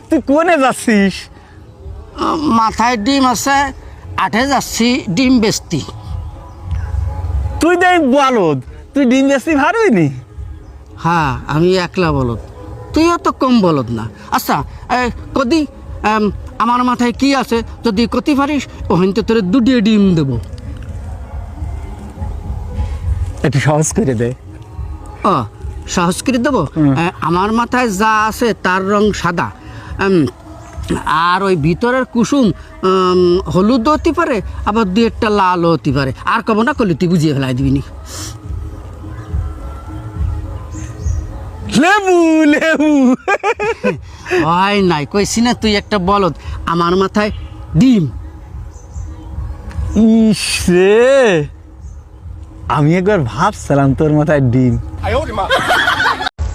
তুই কোনে যাচ্ছিস? মাথায় ডিম আছে, আঠে যাচ্ছি ডিম বেচতি। তুই দেখ বলদ, তুই ডিম বেশি ভারইনি। হ্যাঁ, আমি একলা বলদ, তুইও তো কম বলদ না। আচ্ছা, কদি আমার মাথায় কি আছে যদি কতি পারিস ওখান তো তোর দুটি ডিম দেবো। একটু সহজ করে দে। ও, সহজ করে দেবো। আমার মাথায় যা আছে তার রং সাদা, আর ওই ভিতরের কুসুম হলুদ হতে পারে, আবার দুই একটা লালও হতে পারে। আর কব না করলে তুই বুঝিয়ে ফেলাই দিবি নি। লেবু লেবু। হয় নাই, কইছি না তুই একটা বলদ। আমার মাথায় ডিম। ইস রে, আমি একবার ভাবছিলাম তোর মাথায় ডিম।